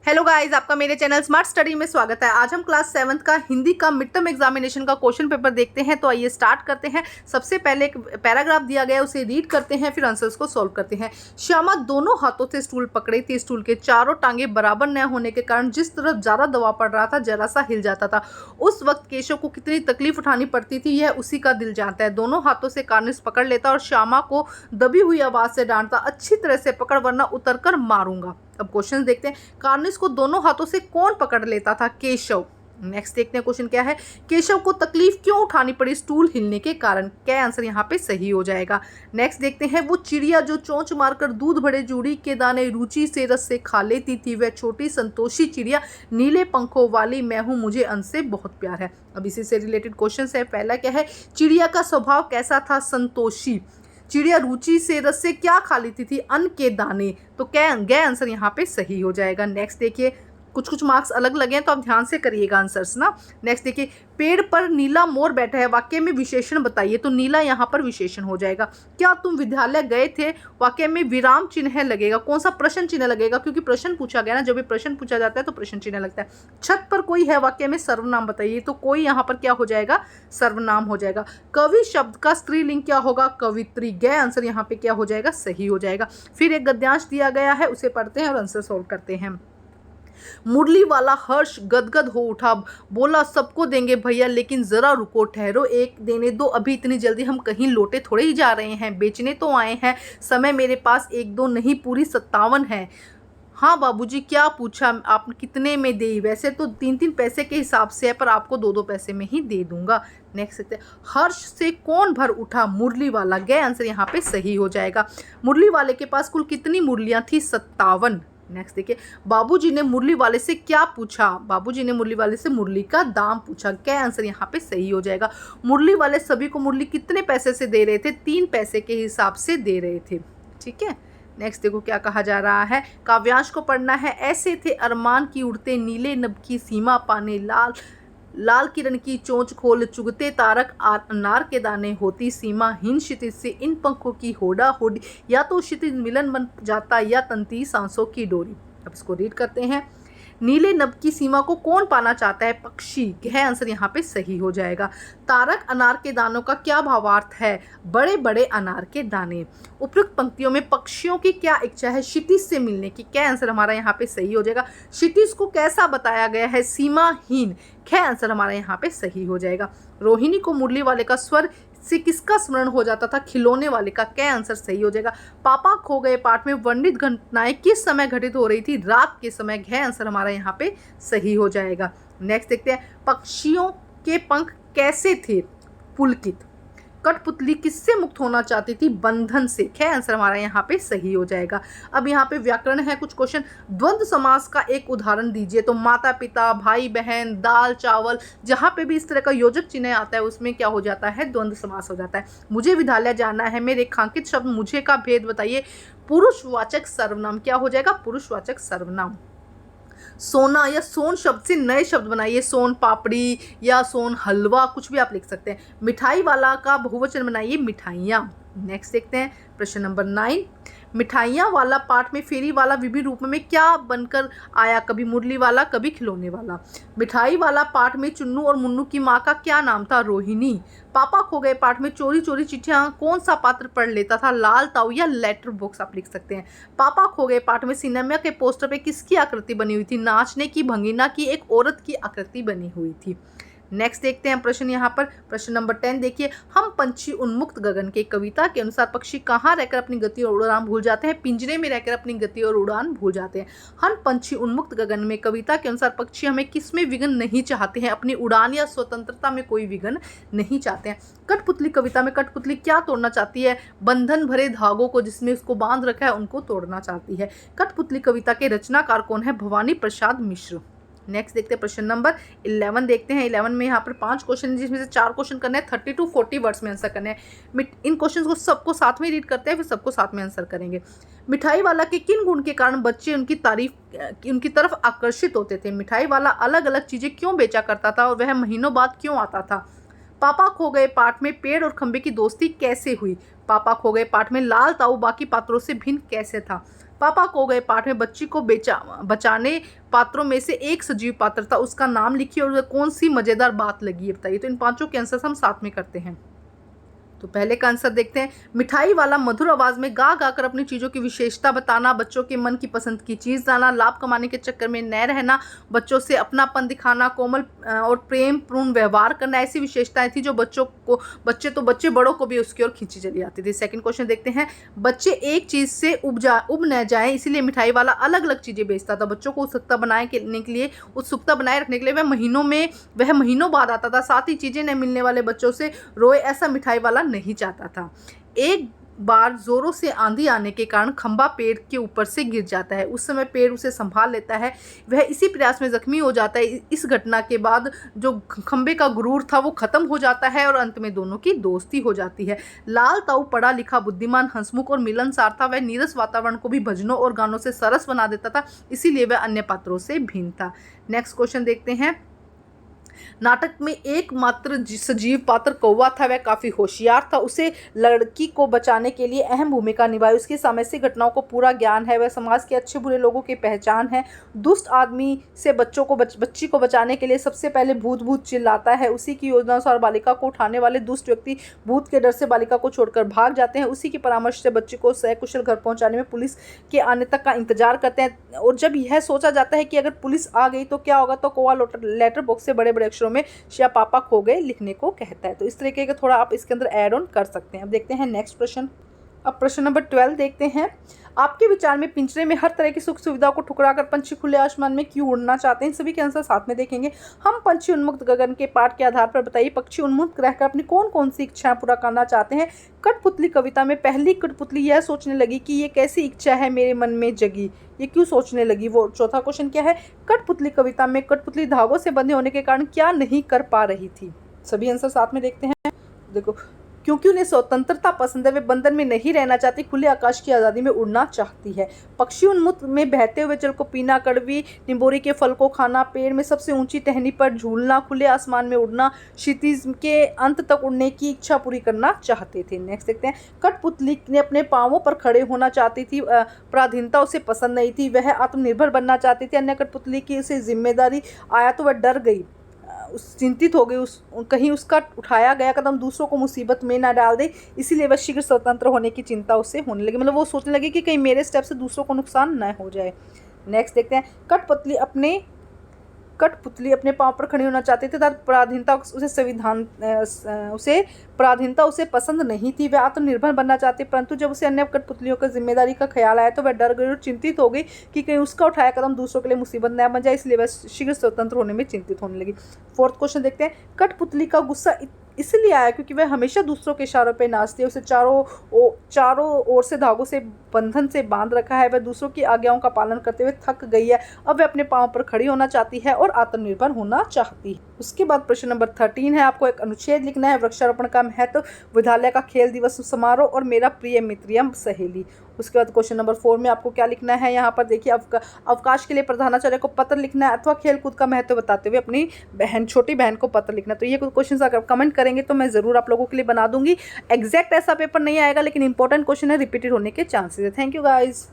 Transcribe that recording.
Hello guys, आपका मेरे channel smart study में स्वागत है। आज हम क्लास 7th का हिंदी का मिड टर्म एग्जामिनेशन का क्वेश्चन पेपर देखते हैं। तो आइए स्टार्ट करते हैं। सबसे पहले एक पैराग्राफ दिया गया है, उसे रीड करते हैं, फिर आंसर्स को सॉल्व करते हैं। श्यामा दोनों हाथों से स्टूल पकड़े थी। स्टूल के चारों टांगे बराबर न होने के कारण जिस तरफ ज्यादा दबाव पड़ रहा था जरा सा हिल जाता था। उस वक्त केशव को कितनी तकलीफ उठानी पड़ती थी यह उसी का दिल जानता है। दोनों हाथों से कार्निस पकड़ लेता और श्यामा को दबी हुई आवाज से डांटता, अच्छी तरह से पकड़ वरना उतर कर मारूंगा। अब क्वेश्चन देखते हैं। कार्निस को दोनों हाथों से कौन पकड़ लेता था? केशव। नेक्स्ट देखते हैं क्वेश्चन क्या है। केशव को तकलीफ क्यों उठानी पड़ी? स्टूल हिलने के कारण। क्या आंसर यहाँ पे सही हो जाएगा? नेक्स्ट देखते हैं। वो चिड़िया जो चोंच मारकर दूध भरे जूड़ी के दाने रुचि से रस से खा लेती थी, वह छोटी संतोषी चिड़िया नीले पंखों वाली मैं हूँ, मुझे अन्न से बहुत प्यार है। अब इसी से रिलेटेड क्वेश्चन है। पहला क्या है? चिड़िया का स्वभाव कैसा था? संतोषी। चिड़िया रुचि से रस से क्या खा लेती थी? अन्न के दाने। तो क्या आंसर यहाँ पे सही हो जाएगा। नेक्स्ट देखिए, कुछ मार्क्स अलग लगे हैं तो आप ध्यान से करिएगा आंसर्स ना। नेक्स्ट देखिए, पेड़ पर नीला मोर बैठा है, वाक्य में विशेषण बताइए। तो नीला यहाँ पर विशेषण हो जाएगा। क्या तुम विद्यालय गए थे? वाक्य में विराम चिन्ह लगेगा। कौन सा? प्रश्न चिन्ह लगेगा, क्योंकि प्रश्न पूछा गया ना। जब भी प्रश्न पूछा जाता है तो प्रश्न चिन्ह लगता है। छत पर कोई है, वाक्य में सर्वनाम बताइए। तो कोई यहाँ पर क्या हो जाएगा? सर्वनाम हो जाएगा। कवि शब्द का स्त्रीलिंग क्या होगा? कवित्री। गए आंसर यहाँ पे क्या हो जाएगा? सही हो जाएगा। फिर एक गद्यांश दिया गया है, उसे पढ़ते हैं और आंसर सोल्व करते हैं। मुरली वाला हर्ष गदगद हो उठा, बोला सबको देंगे भैया, लेकिन जरा रुको, ठहरो, एक देने दो, अभी इतनी जल्दी हम कहीं लौटे थोड़े ही जा रहे हैं, बेचने तो आए हैं, समय मेरे पास एक दो नहीं पूरी 57 है। हाँ बाबूजी, क्या पूछा? आप कितने में दे? वैसे तो 3-3 पैसे के हिसाब से है, पर आपको 2-2 पैसे में ही दे दूंगा। नेक्स्ट, हर्ष से कौन भर उठा? मुरली वाला। गए आंसर यहाँ पे सही हो जाएगा। मुरली वाले के पास कुल कितनी मुरलियां थी? 57। नेक्स्ट देखिए, बाबूजी ने मुरली वाले से क्या पूछा? बाबूजी ने मुरली वाले से मुरली का दाम पूछा। क्या आंसर यहाँ पे सही हो जाएगा? मुरली वाले सभी को मुरली कितने पैसे से दे रहे थे? 3 पैसे के हिसाब से दे रहे थे। ठीक है। नेक्स्ट देखो क्या कहा जा रहा है। काव्यांश को पढ़ना है। ऐसे थे अरमान की उड़ते, नीले नभ की सीमा पाने, लाल लाल किरण की चोंच खोल, चुगते तारक अनार के दाने, होती सीमा हीन क्षितिज से इन पंखों की होड़ा होड़ी, या तो क्षितिज मिलन बन जाता या तंती सांसों की डोरी। अब इसको रीड करते हैं। नीले नभ की सीमा को कौन पाना चाहता है? पक्षी। है आंसर यहाँ पे सही हो जाएगा। तारक अनार के दानों का क्या भावार्थ है? बड़े बड़े अनार के दाने। उपयुक्त पंक्तियों में पक्षियों की क्या इच्छा है? क्षितिज से मिलने की। क्या आंसर हमारा यहाँ पे सही हो जाएगा? क्षितिज को कैसा बताया गया है? सीमाहीन। क्या आंसर हमारा यहाँ पे सही हो जाएगा। रोहिणी को मुरली वाले का स्वर से किसका स्मरण हो जाता था? खिलौने वाले का। क्या आंसर सही हो जाएगा। पापा खो गए पाठ में वर्णित घटनाएं किस समय घटित हो रही थी? रात के समय। है आंसर हमारा यहाँ पे सही हो जाएगा। नेक्स्ट देखते हैं। पक्षियों के पंख कैसे थे? पुलकित। कठपुतली किससे मुक्त होना चाहती थी? बंधन से। क्या आंसर हमारा यहाँ पे सही हो जाएगा। अब यहाँ पे व्याकरण है कुछ क्वेश्चन। द्वंद्व समास का एक उदाहरण दीजिए। तो माता पिता, भाई बहन, दाल चावल, जहाँ पे भी इस तरह का योजक चिन्ह आता है उसमें क्या हो जाता है? द्वंद्व समास हो जाता है। मुझे विद्यालय जाना है में रेखांकित शब्द मुझे का भेद बताइए। पुरुषवाचक सर्वनाम। क्या हो जाएगा? पुरुषवाचक सर्वनाम। सोना या सोन शब्द से नए शब्द बनाइए। सोन पापड़ी या सोन हलवा, कुछ भी आप लिख सकते हैं। मिठाई वाला का बहुवचन बनाइए मिठाइयाँ। नेक्स्ट देखते हैं प्रश्न नंबर 9। मिठाइयाँ वाला पाठ में फेरी वाला विभिन्न रूप में क्या बनकर आया? कभी मुरली वाला, कभी खिलौने वाला। मिठाई वाला पाठ में चुन्नू और मुन्नू की माँ का क्या नाम था? रोहिणी। पापा खो गए पाठ में चोरी चोरी चिट्ठियाँ कौन सा पात्र पढ़ लेता था? लाल ताऊ या लेटर बॉक्स आप लिख सकते हैं। पापा खो गए पाठ में सिनेमा के पोस्टर पे किसकी आकृति बनी हुई थी? नाचने की भंगिना की एक औरत की आकृति बनी हुई थी। नेक्स्ट देखते हैं प्रश्न यहाँ पर। प्रश्न नंबर 10 देखिए। हम पंछी उन्मुक्त गगन के कविता के अनुसार पक्षी कहाँ रहकर अपनी गति और उड़ान भूल जाते हैं? पिंजरे में रहकर अपनी गति और उड़ान भूल जाते हैं। हम पंछी उन्मुक्त गगन में कविता के अनुसार पक्षी हमें किस में विघ्न नहीं चाहते हैं? अपनी उड़ान या स्वतंत्रता में कोई विघ्न नहीं चाहते हैं। कठपुतली कविता में कठपुतली क्या तोड़ना चाहती है? बंधन भरे धागों को जिसमें उसको बांध रखा है उनको तोड़ना चाहती है। कठपुतली कविता के रचनाकार कौन है? भवानी प्रसाद मिश्र। नेक्स्ट देखते हैं प्रश्न नंबर 11 देखते हैं। 11 में यहाँ पर 5 क्वेश्चन जिसमें से 4 क्वेश्चन करने हैं। 30 to 40 वर्ड्स में आंसर करने हैं। इन क्वेश्चन को सबको साथ में रीड करते हैं, फिर सबको साथ में आंसर करेंगे। मिठाई वाला के किन गुण के कारण बच्चे उनकी तरफ आकर्षित होते थे? मिठाई वाला अलग अलग चीजें क्यों बेचा करता था और वह महीनों बाद क्यों आता था? पापा खो गए पाठ में पेड़ और खंबे की दोस्ती कैसे हुई? पापा खो गए पाठ में लाल ताऊ बाकी पात्रों से भिन्न कैसे था? पापा खो गए पाठ में बच्ची को बचाने पात्रों में से एक सजीव पात्र था, उसका नाम लिखिए और कौन सी मजेदार बात लगी है बताइए। तो इन पांचों के आंसर हम साथ में करते हैं। तो पहले का आंसर देखते हैं। मिठाई वाला मधुर आवाज में गा गा कर अपनी चीजों की विशेषता बताना, बच्चों के मन की पसंद की चीज लाना, लाभ कमाने के चक्कर में न रहना, बच्चों से अपनापन दिखाना, कोमल और प्रेम पूर्ण व्यवहार करना, ऐसी विशेषताएं थी जो बच्चे बड़ों को भी उसकी ओर खींची चली आती थी। सेकंड क्वेश्चन देखते हैं। बच्चे एक चीज से उब न जाए इसीलिए मिठाई वाला अलग अलग चीजें बेचता था। बच्चों को उत्सुकता बनाए रखने के लिए वह महीनों बाद आता था। साथ ही चीजें न मिलने वाले बच्चों से रोए ऐसा मिठाई वाला नहीं चाहता था। एक बार जोरों से आंधी आने के कारण खंभा पेड़ के ऊपर से गिर जाता है। उस समय पेड़ उसे संभाल लेता है। वह इसी प्रयास में जख्मी हो जाता है। इस घटना के बाद जो खंभे का गुरूर था वो खत्म हो जाता है और अंत में दोनों की दोस्ती हो जाती है। लाल ताऊ पढ़ा लिखा, बुद्धिमान, हंसमुख और मिलनसार था। वह नीरस वातावरण को भी भजनों और गानों से सरस बना देता था, इसीलिए वह अन्य पात्रों से भिन्न था। नेक्स्ट क्वेश्चन देखते हैं। नाटक में एकमात्र सजीव पात्र कौवा था। वह काफी होशियार था। उसे लड़की को बचाने के लिए अहम भूमिका निभाई। उसकी सामयिक घटनाओं को पूरा ज्ञान है। वह समाज के अच्छे बुरे लोगों की पहचान है। दुष्ट आदमी से बच्ची को बचाने के लिए सबसे पहले भूत भूत चिल्लाता है। उसी की योजना अनुसार बालिका को उठाने वाले दुष्ट व्यक्ति भूत के डर से बालिका को छोड़कर भाग जाते हैं। उसी की परामर्श से बच्ची को सकुशल घर पहुंचाने में पुलिस के आने तक का इंतजार करते हैं। और जब यह सोचा जाता है कि अगर पुलिस आ गई तो क्या होगा, तो कौवा लेटर बॉक्स से बड़े बड़े अक्षरों में शिया पापा खो गए लिखने को कहता है। तो इस तरीके का थोड़ा आप इसके अंदर ऐड ऑन कर सकते हैं। अब देखते हैं नेक्स्ट प्रश्न। अब प्रश्न नंबर 12 देखते हैं। आपके विचार में पिंजरे में हर तरह की सुख सुविधा को ठुकराकर पंछी खुले आसमान में क्यों उड़ना चाहते हैं? सभी के आंसर साथ में देखेंगे हम। पंछी उन्मुक्त गगन के पाठ के आधार पर बताइए पक्षी उन्मुक्त रहकर अपनी कौन कौन सी इच्छाएं पूरा करना चाहते हैं? कठपुतली कविता में पहली कठपुतली यह सोचने लगी कि ये कैसी इच्छा है मेरे मन में जगी, ये क्यों सोचने लगी? वो चौथा क्वेश्चन क्या है? कठपुतली कविता में कठपुतली धागों से बंधे होने के कारण क्या नहीं कर पा रही थी? सभी आंसर साथ में देखते हैं। देखो, क्योंकि उन्हें स्वतंत्रता पसंद है, वे बंधन में नहीं रहना चाहती, खुले आकाश की आज़ादी में उड़ना चाहती है। पक्षी उन्मुक्त में बहते हुए जल को पीना, कड़वी निंबोरी के फल को खाना, पेड़ में सबसे ऊंची टहनी पर झूलना, खुले आसमान में उड़ना, क्षितिज के अंत तक उड़ने की इच्छा पूरी करना चाहते थे। नेक्स्ट देखते हैं। कठपुतली ने अपने पांवों पर खड़े होना चाहती थी। पराधीनता उसे पसंद नहीं थी। वह आत्मनिर्भर बनना चाहती थी। अन्य कठपुतली की उसे जिम्मेदारी आया तो वह डर गई, चिंतित हो गई। कहीं उसका उठाया गया कदम दूसरों को मुसीबत में ना डाल दे, इसीलिए वह शीघ्र स्वतंत्र होने की चिंता उससे होने लगी। मतलब वो सोचने लगी कि कहीं मेरे स्टेप से दूसरों को नुकसान न हो जाए। नेक्स्ट देखते हैं। कठपुतली अपने पांव पर खड़ी होना चाहती थी। पराधीनता उसे पसंद नहीं थी। वह आत्मनिर्भर बनना चाहती, परंतु जब उसे अन्य कठपुतलियों की जिम्मेदारी का ख्याल आया तो वह डर गई और चिंतित हो गई कि कहीं उसका उठाया कदम दूसरों के लिए मुसीबत न बन जाए, इसलिए वह शीघ्र स्वतंत्र होने में चिंतित होने लगी। फोर्थ क्वेश्चन देखते हैं। कठपुतली का गुस्सा इसलिए आया क्योंकि वह हमेशा दूसरों के इशारों पे नाचती है। उसे चारों ओर से धागों से बंधन से बांध रखा है। वह दूसरों की आज्ञाओं का पालन करते हुए थक गई है। अब वह अपने पांव पर खड़ी होना चाहती है और आत्मनिर्भर होना चाहती है। उसके बाद प्रश्न नंबर 13 है। आपको एक अनुच्छेद लिखना है। वृक्षारोपण का महत्व, विद्यालय का खेल दिवस समारोह और मेरा प्रिय मित्र या सहेली। उसके बाद क्वेश्चन नंबर 4 में आपको क्या लिखना है? यहाँ पर देखिए, अवकाश के लिए प्रधानाचार्य को पत्र लिखना है अथवा खेलकूद का महत्व बताते हुए अपनी छोटी बहन को पत्र लिखना। तो ये कुछ क्वेश्चन अगर कमेंट करेंगे तो मैं ज़रूर आप लोगों के लिए बना दूंगी। एग्जैक्ट ऐसा पेपर नहीं आएगा, लेकिन इंपॉर्टेंट क्वेश्चन है, रिपीटेड होने के चांसेस है। Thank you guys.